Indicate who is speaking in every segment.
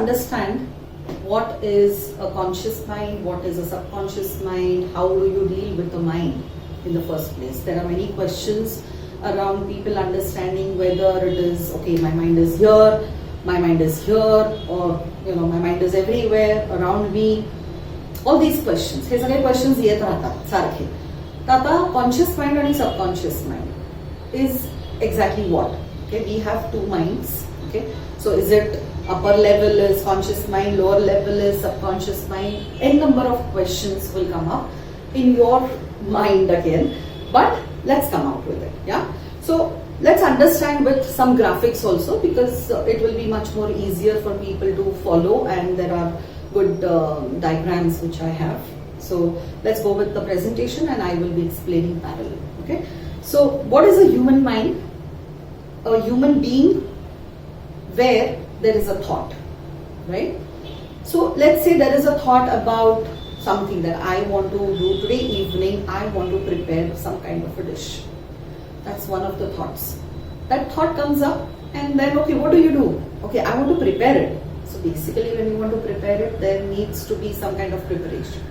Speaker 1: understand what is a conscious mind, what is a subconscious mind, how do you deal with the mind in the first place. There are many questions around people understanding whether it is, okay, my mind is here, my mind is here, or my mind is everywhere around me. All these questions, हे सगळे questions येत राहतात सारखे. तर आता conscious mind आणि subconscious mind is exactly what? Okay, we have two minds. Okay, so is it upper level is conscious mind, lower level is subconscious mind? N number of questions will come up in your mind again, but let's come out with it. Yeah, so let's understand with some graphics also, because it will be much more easier for people to follow, and there are good diagrams which I have. So let's go with the presentation and I will be explaining parallel. Okay, so what is a human mind? A human being where there is a thought, right? So let's say there is a thought about something that I want to do today evening. I want to prepare some kind of a dish. That's one of the thoughts. That thought comes up, and then, okay, what do? Okay, I want to prepare it. So basically when you want to prepare it, there needs to be some kind of preparation.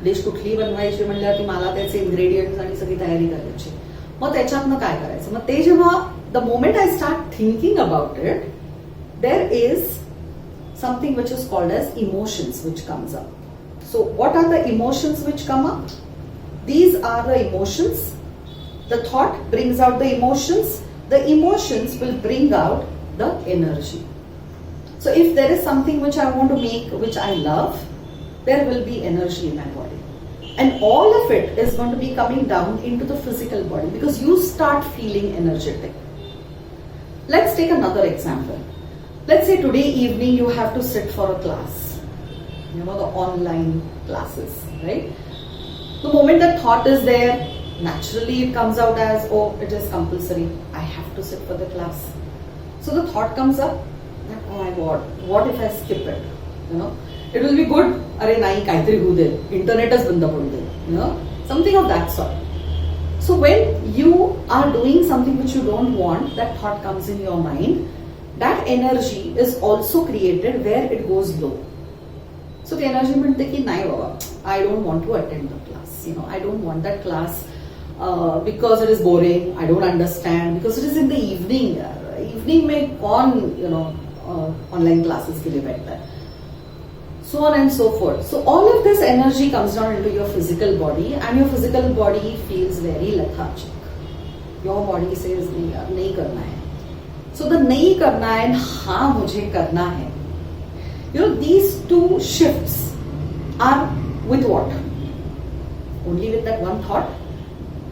Speaker 1: Dish कुठली बनवायची म्हणल्यावर की मला त्याचे ingredients आणि सगळी तयारी करायची. मग त्याच्यातनं काय करायचं? मग ते जेव्हा the moment I start thinking about it, there is something which is called as emotions which comes up. So what are the emotions which come up? These are the emotions. The thought brings out the emotions. The emotions will bring out the energy. So if there is something which I want to make, which I love, there will be energy in my body. And all of it is going to be coming down into the physical body because you start feeling energetic. Let's take another example. Let's say today evening you have to sit for a class. The online classes, right? The moment that thought is there, naturally it comes out as, oh, it is compulsory. I have to sit for the class. So the thought comes up, oh my God, what if I skip it? It will be good. Arey nahi, kaitari hu de. Internet is banda padu de. Something of that sort. So when you are doing something which you don't want, that thought comes in your mind. That energy is also created where it goes low. So the energy म्हणते की नाही बाबा, I don't want to attend the class. I don't want that class because it is boring. I don't understand because it is in the evening. Evening में कौन online classes के लिए बैठता है? So on and so forth. So all of this energy comes down into your physical body, and your physical body feels very lethargic. Your body says नहीं करना है. So the नहीं करना है, हाँ मुझे करना है. These two shifts are with what? Only with that one thought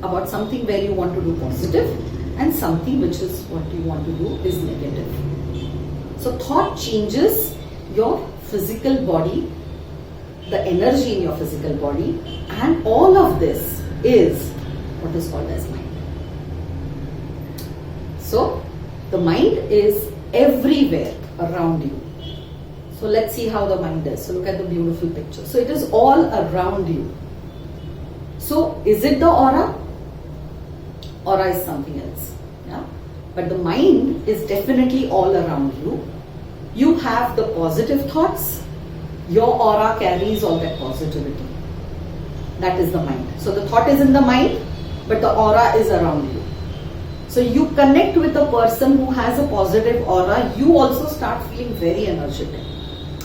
Speaker 1: about something where you want to do positive and something which is what you want to do is negative. So thought changes your physical body, the energy in your physical body, and all of this is what is called as mind. So the mind is everywhere around you. So let's see how the mind is. So look at the beautiful picture. So it is all around you. So is it the aura? Aura is something else. Yeah? But the mind is definitely all around you. You have the positive thoughts. Your aura carries all that positivity. That is the mind. So the thought is in the mind, but the aura is around you. So you connect with a person who has a positive aura. You also start feeling very energetic.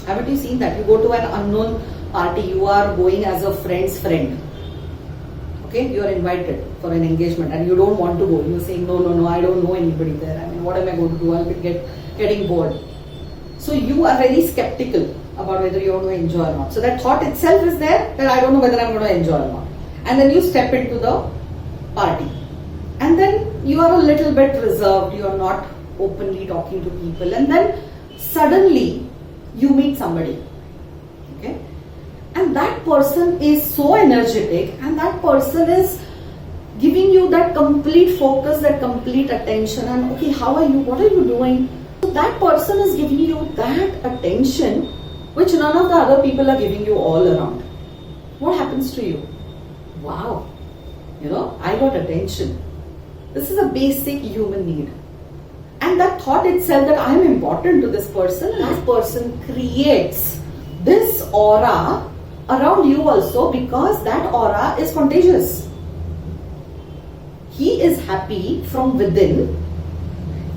Speaker 1: Haven't you seen that? You go to an unknown party, you are going as a friend's friend. Okay, you are invited for an engagement and you don't want to go. You are saying, no, I don't know anybody there. I mean, what am I going to do? I'll be getting bored. So you are very skeptical about whether you want to enjoy or not. So that thought itself is there that I don't know whether I'm going to enjoy or not. And then you step into the party. And then you are a little bit reserved. You are not openly talking to people. And then suddenly you meet somebody, okay, and that person is so energetic, and that person is giving you that complete focus, that complete attention, and okay, how are you, what are you doing? So that person is giving you that attention which none of the other people are giving you all around. What happens to you? Wow, I got attention. This is a basic human need. And that thought itself that I am important to this person creates this aura around you also, because that aura is contagious. He is happy from within.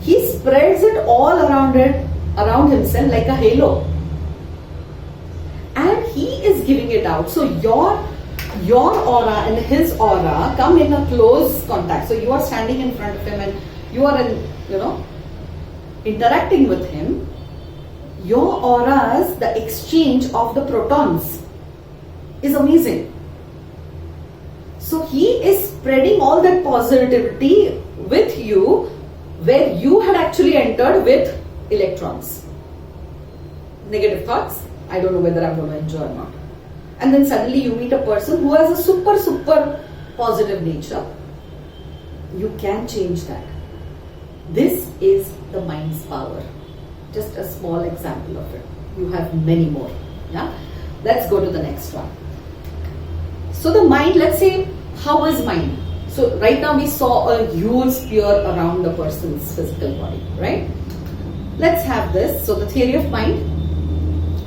Speaker 1: He spreads it all around himself like a halo. And he is giving it out. So your aura and his aura come in a close contact. So you are standing in front of him and you are interacting with him. Your auras, the exchange of the protons is amazing. So he is spreading all that positivity with you, where you had actually entered with electrons. Negative thoughts, I don't know whether I'm going to enjoy or not. And then suddenly you meet a person who has a super positive nature. You can change that. This is the mind's power. Just a small example of it. You have many more. Yeah. Let's go to the next one. So the mind, let's say, how is mind? So right now we saw a huge sphere around the person's physical body, right? Let's have this. So the theory of mind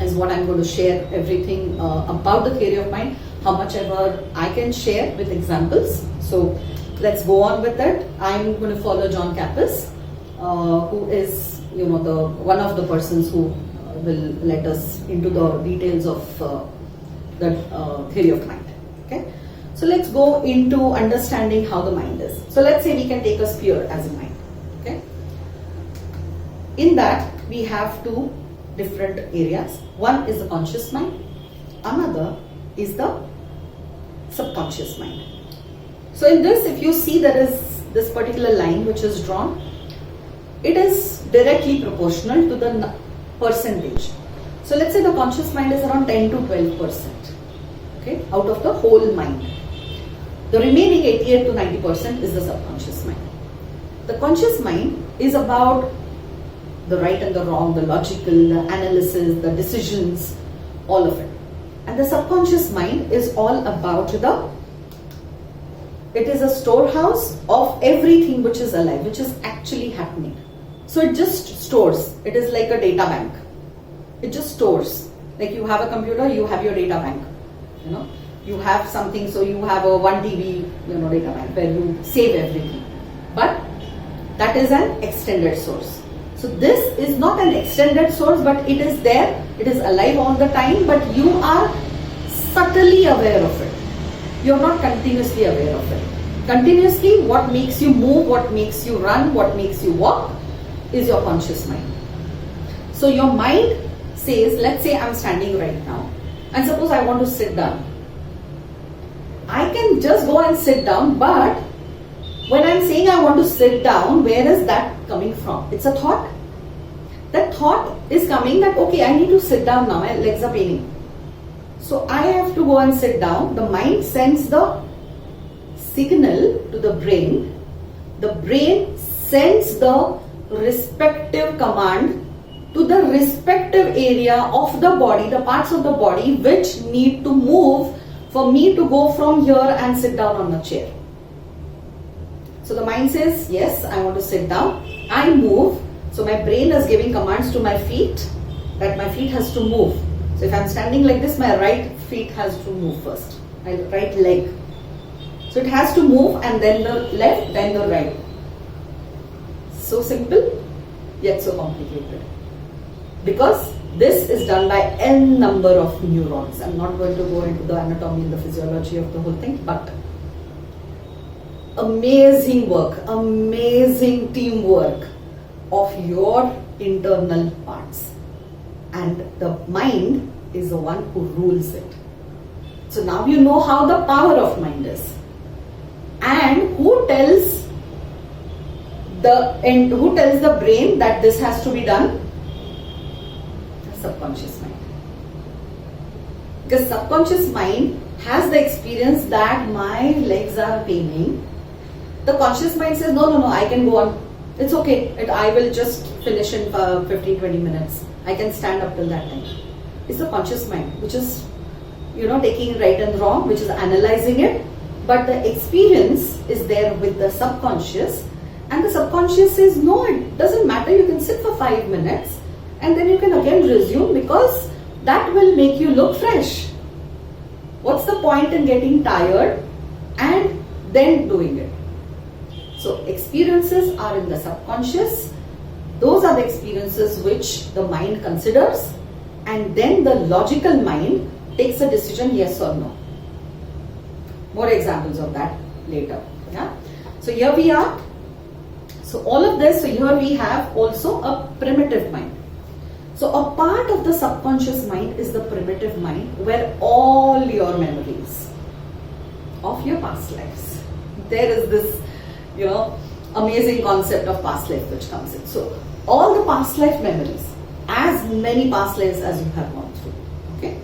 Speaker 1: is what I'm going to share everything about the theory of mind, how much ever I can share with examples. So let's go on with it. I'm going to follow John Kappas, who is the one of the persons who will let us into the details of the theory of mind. Okay. So let's go into understanding how the mind is. So let's say we can take a sphere as a mind. Okay. In that we have two different areas. One is the conscious mind. Another is the subconscious mind. So in this, if you see, there is this particular line which is drawn. It is directly proportional to the percentage. So let's say the conscious mind is around 10 to 12%. Okay, out of the whole mind. The remaining 88 to 90% is the subconscious mind. The conscious mind is about the right and the wrong, the logical, the analysis, the decisions, all of it. And the subconscious mind is all about it is a storehouse of everything which is alive, which is actually happening. So it just stores. It is like a data bank. It just stores. Like you have a computer, you have your data bank. You have something, so you have a 1 TB, data bank where you save everything. But that is an extended source. So this is not an extended source, but it is there. It is alive all the time, but you are subtly aware of it. You are not continuously aware of it. Continuously, what makes you move, what makes you run, what makes you walk is your conscious mind. So your mind says, let's say I'm standing right now, and suppose I want to sit down. I can just go and sit down, but when I'm saying I want to sit down, where is that coming from? It's a thought. That thought is coming that, okay, I need to sit down now, my legs are paining. So I have to go and sit down. The mind sends the signal to the brain. The brain sends the respective command to the respective area of the body, the parts of the body which need to move for me to go from here and sit down on a chair. So the mind says, yes, I want to sit down. I move. So my brain is giving commands to my feet that my feet has to move. So if I'm standing like this, my right feet has to move first. My right leg. So it has to move, and then the left, then the right. So simple, yet so complicated. Because this is done by n number of neurons. I'm not going to go into the anatomy and the physiology of the whole thing, but amazing work, amazing teamwork of your internal parts. And the mind is the one who rules it. So now you know how the power of mind is. And who tells the brain that this has to be done? The subconscious mind. Because subconscious mind has the experience that my legs are paining. The conscious mind says, no, I can go on. It's okay. I will just finish in 15-20 minutes. I can stand up till that time. It's the conscious mind which is, taking right and wrong, which is analyzing it. But the experience is there with the subconscious, And the subconscious says, no, it doesn't matter, you can sit for 5 minutes and then you can again resume, because that will make you look fresh. What's the point in getting tired and then doing it? So experiences are in the subconscious. Those are the experiences which the mind considers, and then the logical mind takes a decision, yes or no. More examples of that later. Yeah. So here we are. So all of this, so here we have also a primitive mind. So a part of the subconscious mind is the primitive mind, where all your memories of your past lives. There is this, amazing concept of past life which comes in. So all the past life memories, as many past lives as you have gone through, okay,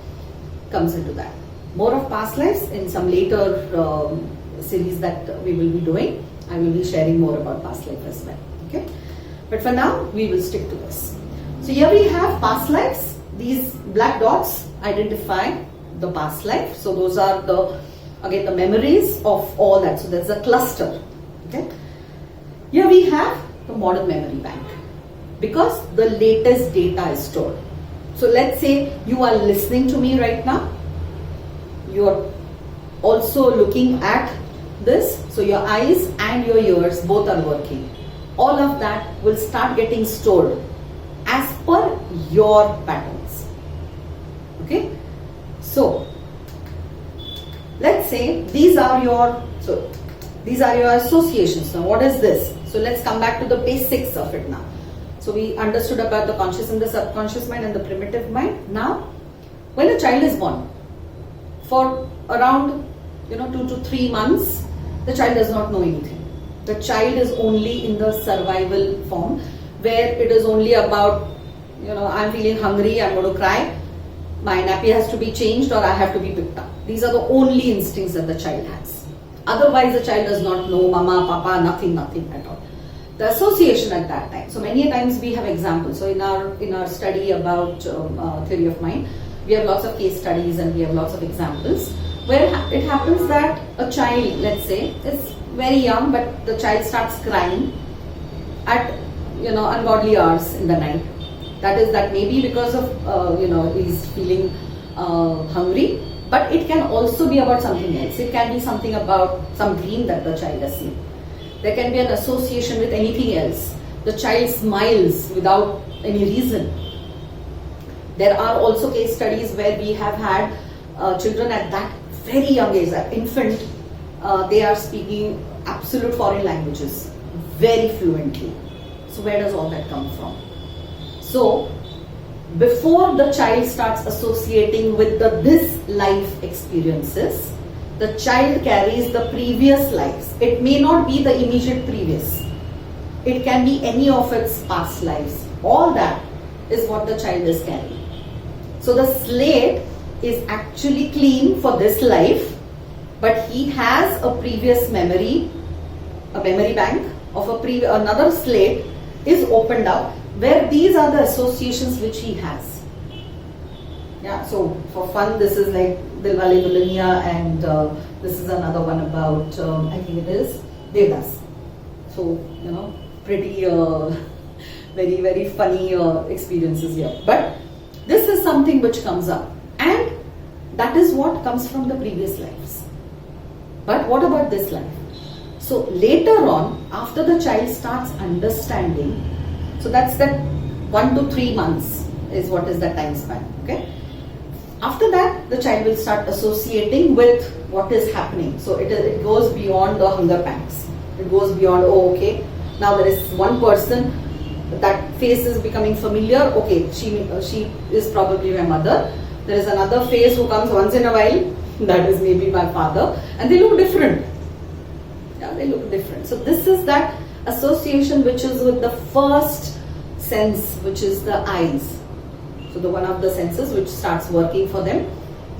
Speaker 1: comes into that. More of past lives in some later series that we will be doing. I will be sharing more about past life as well. Okay, but for now we will stick to this. So here we have past lives. These black dots identify the past life. So those are the memories of all that. So there's a cluster. Okay. Here we have the modern memory bank, because the latest data is stored. So let's say you are listening to me right now. You are also looking at this. So your eyes and your ears both are working. All of that will start getting stored as per your patterns. Okay. So let's say these are your associations. Now what is this? So let's come back to the basics of it now. So we understood about the conscious and the subconscious mind and the primitive mind. Now, when a child is born, for around 2 to 3 months, the child does not know anything. The child is only in the survival form, where it is only about, I'm feeling hungry, I'm going to cry, my nappy has to be changed, or I have to be picked up. These are the only instincts that the child has. Otherwise, the child does not know mama, papa, nothing at all. The association at that time. So many times we have examples. So in our study about theory of mind, we have lots of case studies and we have lots of examples where it happens that a child, let's say, is very young, but the child starts crying at ungodly hours in the night. That may be because of he's feeling hungry, but it can also be about something else. It can be something about some dream that the child has seen. There can be an association with anything else. The child smiles without any reason. There are also case studies where we have had children at that very young age, that infant, they are speaking absolute foreign languages very fluently. So where does all that come from? So before the child starts associating with this life experiences, the child carries the previous lives. It may not be the immediate previous. It can be any of its past lives. All that is what the child is carrying. So the slate is actually clean for this life, but he has a previous memory, a memory bank of another slate is opened up, where these are the associations which he has. Yeah, so for fun, this is like Dilwale Dulhania, and this is another one about, I think it is Devdas. So, pretty, very, very funny experiences here. But this is something which comes up, and that is what comes from the previous lives. But what about this life? So later on, after the child starts understanding, so that's that 1 to 3 months is what is the time span. Okay. After that, the child will start associating with what is happening. So it goes beyond the hunger pangs. It goes beyond, okay, now there is one person, that face is becoming familiar. Okay, she is probably my mother. There is another face who comes once in a while. That is maybe my father. And they look different. Yeah, they look different. So this is that association which is with the first sense, which is the eyes. So the one of the senses which starts working for them,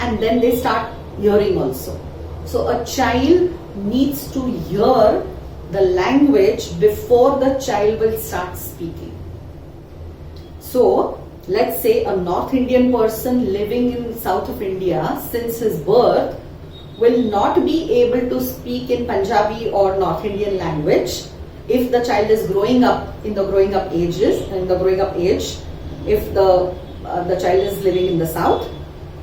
Speaker 1: and then they start hearing also. So a child needs to hear the language before the child will start speaking. So let's say a North Indian person living in south of India since his birth will not be able to speak in Punjabi or North Indian language if the child is growing up in the growing up age, if the child is living in the south,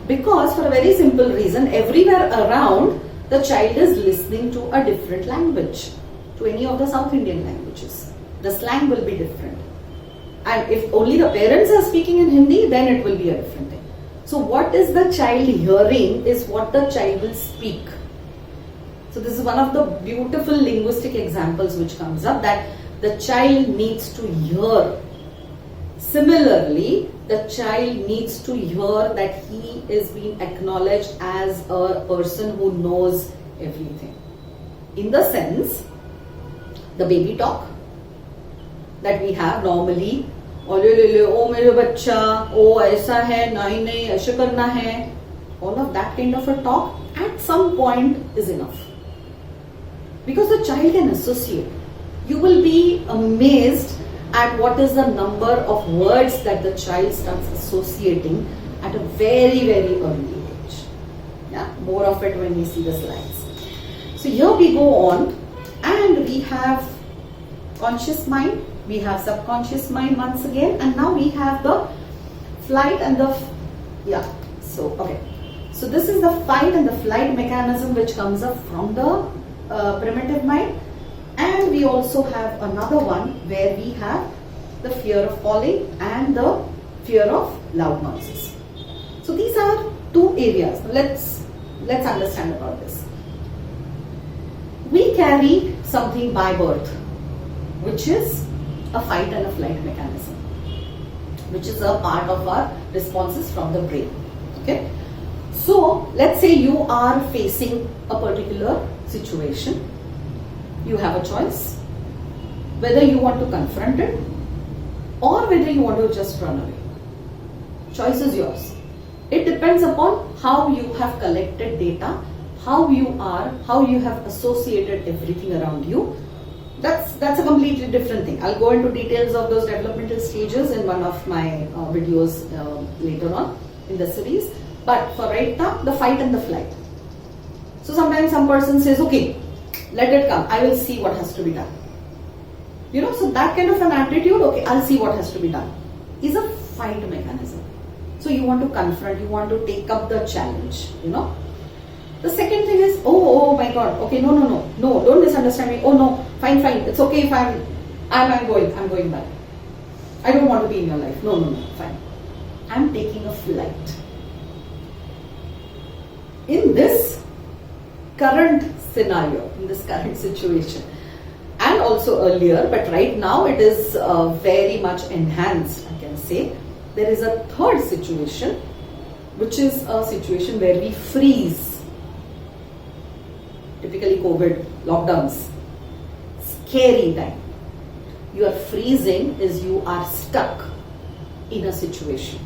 Speaker 1: because for a very simple reason, everywhere around the child is listening to a different language, to any of the South Indian languages. The slang will be different. And if only the parents are speaking in Hindi, then it will be a different thing. So what is the child hearing is what the child will speak. So this is one of the beautiful linguistic examples which comes up, that the child needs to hear. Similarly, the child needs to hear that he is being acknowledged as a person who knows everything. In the sense, the baby talk that we have normally, oh mere bachcha, oh aisa hai, nahi aisa karna hai, all of that kind of a talk at some point is enough. Because the child can associate. You will be amazed at what is the number of words that the child starts associating at a very, very early age. Yeah, more of it when we see the slides. So here we go on, and we have conscious mind, we have subconscious mind once again, and now we have the flight and the So this is the fight and the flight mechanism which comes up from the primitive mind. And we also have another one where we have the fear of falling and the fear of loud noises. So these are two areas. Let's understand about this. We carry something by birth, which is a fight and a flight mechanism, which is a part of our responses from the brain. Okay. So let's say you are facing a particular situation. You have a choice whether you want to confront it or whether you want to just run away. Choice is yours. It depends upon how you have collected data, how you are, how you have associated everything around you. That's a completely different thing. I'll go into details of those developmental stages in one of my videos later on in the series. But for right now, the fight and the flight. So sometimes some person says, okay, let it come, I will see what has to be done. So that kind of an attitude, okay, I'll see what has to be done, is a fight mechanism. So you want to confront, you want to take up the challenge, The second thing is, oh my God, okay, no, don't misunderstand me. Oh no, fine, it's okay if I'm going back. I don't want to be in your life. No, fine. I'm taking a flight. In this current scenario, in this current situation, and also earlier, but right now it is very much enhanced, I can say. There is a third situation, which is a situation where we freeze. Typically COVID, lockdowns, scary time. You are freezing is you are stuck in a situation,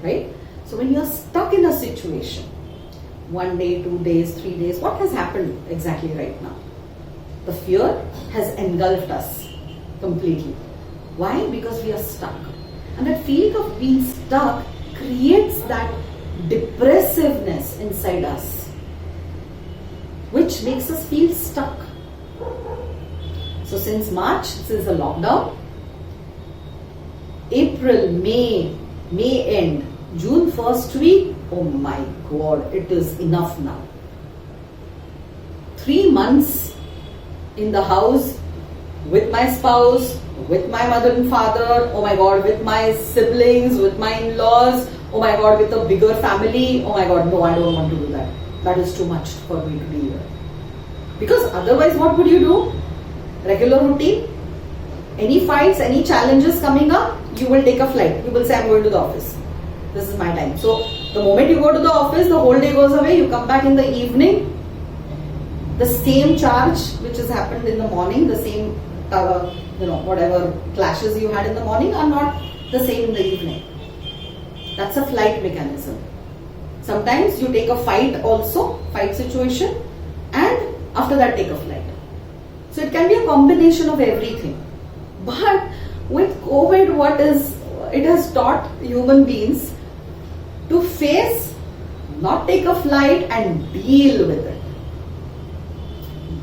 Speaker 1: right? So when you are stuck in a situation, 1 day, 2 days, 3 days, what has happened exactly right now? The fear has engulfed us completely. Why? Because we are stuck. And that feeling of being stuck creates that depressiveness inside us, which makes us feel stuck. So since March, since the lockdown, April, May end, June first week, oh my God, it is enough now. 3 months in the house with my spouse, with my mother and father, oh my God, with my siblings, with my in-laws, oh my God, with a bigger family, oh my God, no, I don't want to do that. That is too much for me to deal with. Because otherwise, what would you do? Regular routine? Any fights, any challenges coming up, you will take a flight. You will say, I'm going to the office. This is my time. So, the moment you go to the office, the whole day goes away. You come back in the evening. The same charge which has happened in the morning, the same, whatever clashes you had in the morning are not the same in the evening. That's a flight mechanism. Sometimes you take a fight also, fight situation, and after that take a flight. So it can be a combination of everything. But with COVID, it has taught human beings to face, not take a flight and deal with it.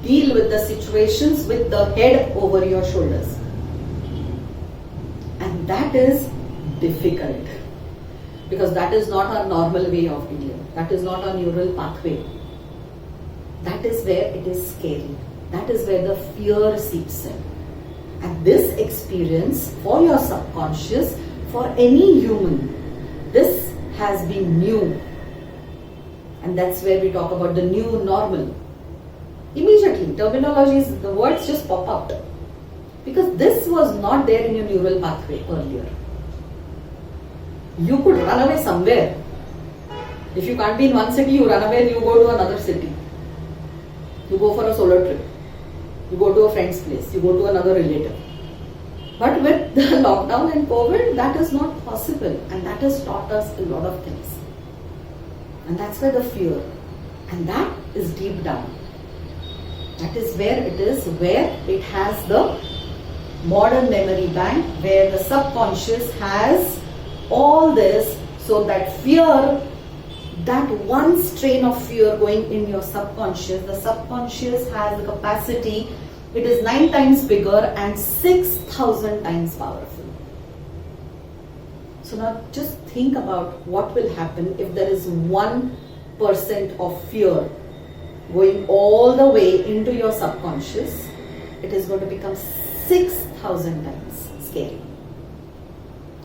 Speaker 1: deal with the situations with the head over your shoulders. And that is difficult, because that is not our normal way of dealing. That is not our neural pathway. That is where it is scary. That is where the fear seeps in. And this experience for your subconscious, for any human, this has been new. And that's where we talk about the new normal. Immediately, terminologies, the words just pop out. Because this was not there in your neural pathway earlier. You could run away somewhere. If you can't be in one city, you run away and you go to another city. You go for a solo trip. You go to a friend's place. You go to another relative. But with the lockdown and COVID, that is not possible. And that has taught us a lot of things. And that's where the fear. And that is deep down. That is where it is, where it has the modern memory bank, where the subconscious has all this, so that fear, that one strain of fear going in your subconscious, the subconscious has the capacity, it is 9 times bigger and 6,000 times powerful. So now just think about what will happen if there is 1% of fear going all the way into your subconscious. It is going to become 6,000 times scary.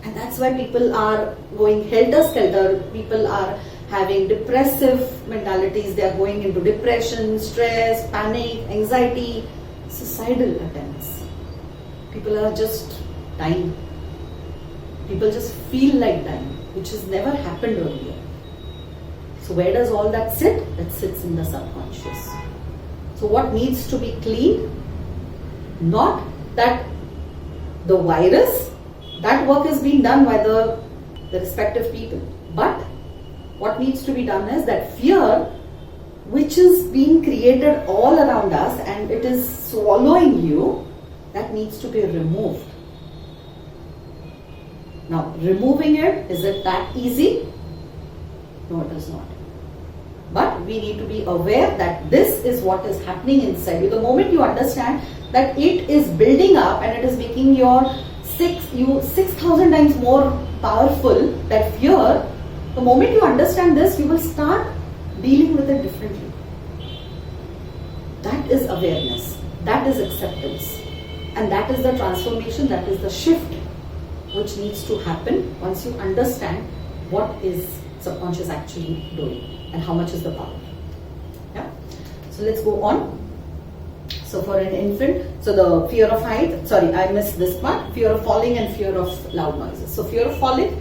Speaker 1: And that's why people are going helter-skelter. People are having depressive mentalities. They are going into depression, stress, panic, anxiety, suicidal attempts. People are just dying. People just feel like dying, which has never happened earlier. So where does all that sit? It sits in the subconscious. So what needs to be cleaned? Not that the virus, that work is being done by the respective people. But what needs to be done is that fear, which is being created all around us and it is swallowing you, that needs to be removed. Now, removing it, is it that easy? No, it is not. But we need to be aware that this is what is happening inside you. The moment you understand that it is building up and it is making your 6,000 times more powerful, that fear, the moment you understand this, you will start dealing with it differently. That is awareness. That is acceptance. And that is the transformation, that is the shift which needs to happen once you understand what is subconscious actually doing and how much is the power. Yeah. So let's go on. So for an infant, so the fear of height, sorry, I missed this part, fear of falling and fear of loud noises. So fear of falling,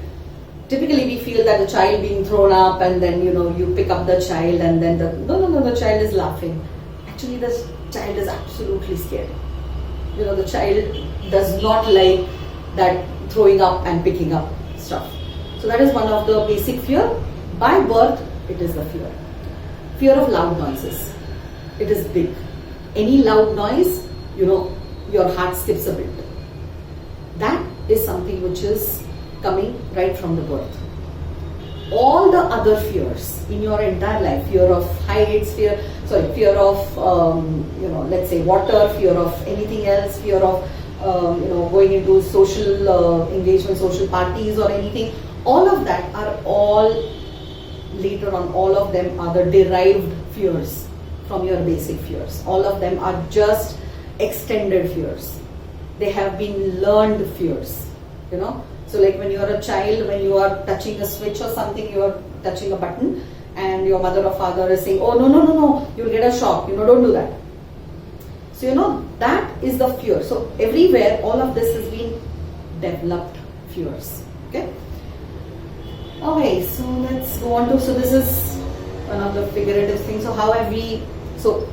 Speaker 1: typically we feel that the child being thrown up and then, you pick up the child and then the child is laughing. Actually, the child is absolutely scared. The child does not like that throwing up and picking up stuff. So that is one of the basic fear. By birth, it is the fear. Fear of loud noises. It is big. Any loud noise, your heart skips a bit. That is something which is coming right from the birth. All the other fears in your entire life, fear of heights, fear of, let's say water, fear of anything else, fear of, going into social engagement, social parties or anything, all of that are all, later on, all of them are the derived fears from your basic fears. All of them are just extended fears. They have been learned fears, So like when you are a child, when you are touching a switch or something, you are touching a button and your mother or father is saying, oh no, you'll get a shock, don't do that. So that is the fear. So everywhere, all of this has been developed fears. Okay. So let's go on to, so this is one of the figurative things. So how have we, so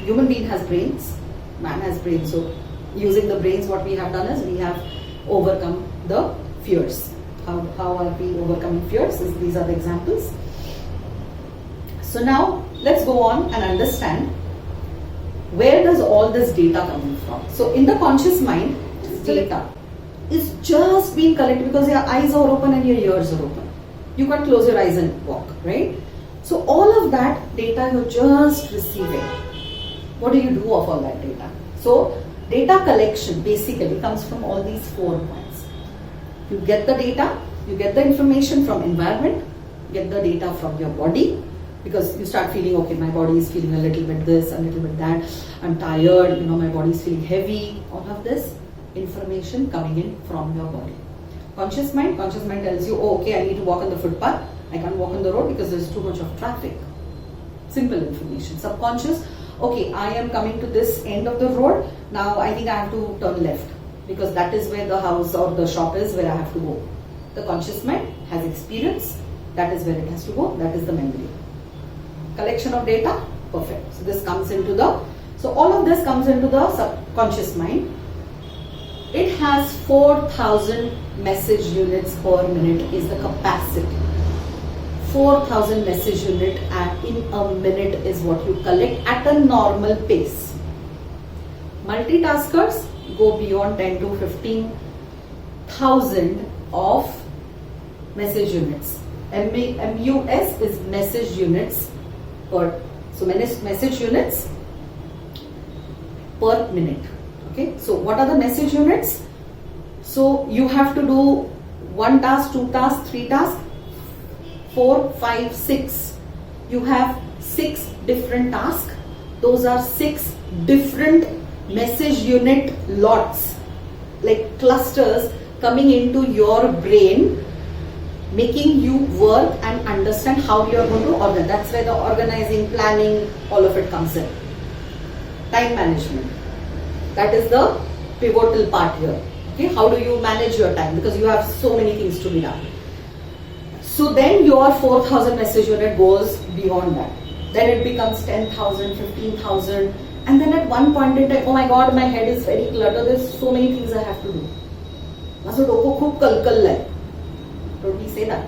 Speaker 1: human being has brains, man has brains. So using the brains, what we have done is we have overcome the fears. How are we overcoming fears? These are the examples. So now let's go on and understand where does all this data come from. So in the conscious mind, this data is just being collected because your eyes are open and your ears are open. You can't close your eyes and walk, right? So all of that data you're just receiving. What do you do of all that data? So data collection basically comes from all these 4 points. You get the data, you get the information from environment, get the data from your body, because you start feeling, okay, my body is feeling a little bit this, a little bit that, I'm tired, my body is feeling heavy. All of this information coming in from your body. Conscious mind tells you, oh, okay, I need to walk on the footpath, I can't walk on the road because there's too much of traffic. Simple information. Subconscious, okay, I am coming to this end of the road, now I think I have to turn left because that is where the house or the shop is where I have to go. The conscious mind has experience, that is where it has to go, that is the memory. Collection of data, perfect. So this comes into so all of this comes into the subconscious mind. It has 4,000 message units per minute is the capacity. 4,000 message unit in a minute is what you collect at a normal pace. Multitaskers go beyond 10 to 15,000 of message units. MUS is message units so message units per minute. Okay, so what are the message units? So you have to do 1 task, 2 tasks, 3 tasks, 4, 5, 6. You have 6 different tasks. Those are 6 different message unit lots, like clusters coming into your brain, making you work and understand how you are going to organize. That's where the organizing, planning, all of it comes in. Time management. That is the pivotal part here. Okay, how do you manage your time? Because you have so many things to be done. So then your 4,000 message unit goes beyond that. Then it becomes 10,000, 15,000. And then at one point in time, oh my God, my head is very cluttered. There's so many things I have to do. Don't we say that?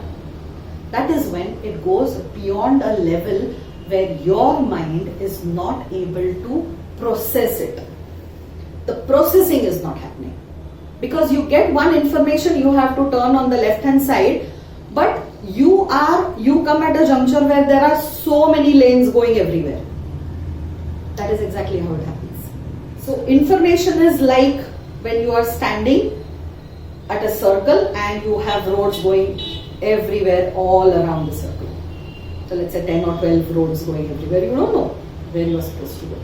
Speaker 1: That is when it goes beyond a level where your mind is not able to process it. The processing is not happening. Because you get one information, you have to turn on the left hand side, but you come at a juncture where there are so many lanes going everywhere. That is exactly how it happens. So information is like when you are standing at a circle and you have roads going everywhere all around the circle. So let's say 10 or 12 roads going everywhere. You don't know where you are supposed to go.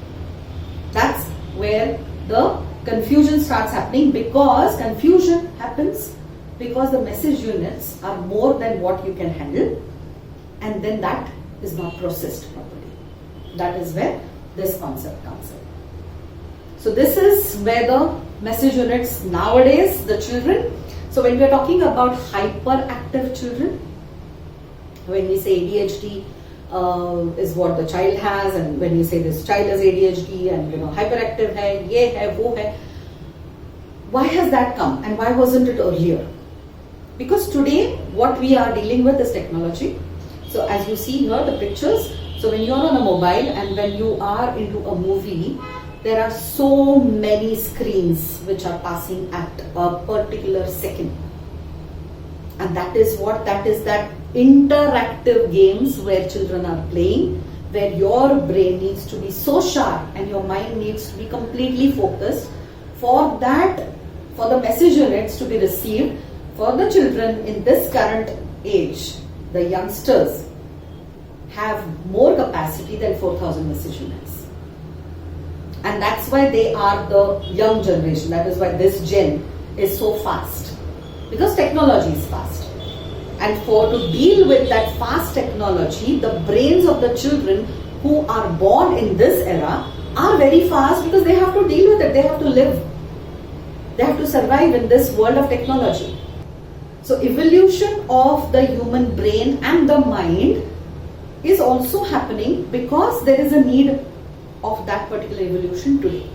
Speaker 1: That's where the confusion starts happening, because confusion happens because the message units are more than what you can handle, and then that is not processed properly. That is where this concept comes in. So this is where the message units nowadays, the children. So when we are talking about hyperactive children, when we say ADHD is what the child has, and when you say this child has ADHD and hyperactive hai, ye hai, wo hai, why has that come and why wasn't it earlier? Because today what we are dealing with is technology. So as you see here the pictures, so when you are on a mobile and when you are into a movie, there are so many screens which are passing at a particular second. And that is that interactive games where children are playing, where your brain needs to be so sharp and your mind needs to be completely focused for that, for the message units to be received. For the children in this current age, the youngsters have more capacity than 4,000 message units. And that's why they are the young generation. That is why this gen is so fast. Because technology is fast. And to deal with that fast technology, the brains of the children who are born in this era are very fast, because they have to deal with it. They have to live. They have to survive in this world of technology. So evolution of the human brain and the mind is also happening because there is a need of that particular evolution today.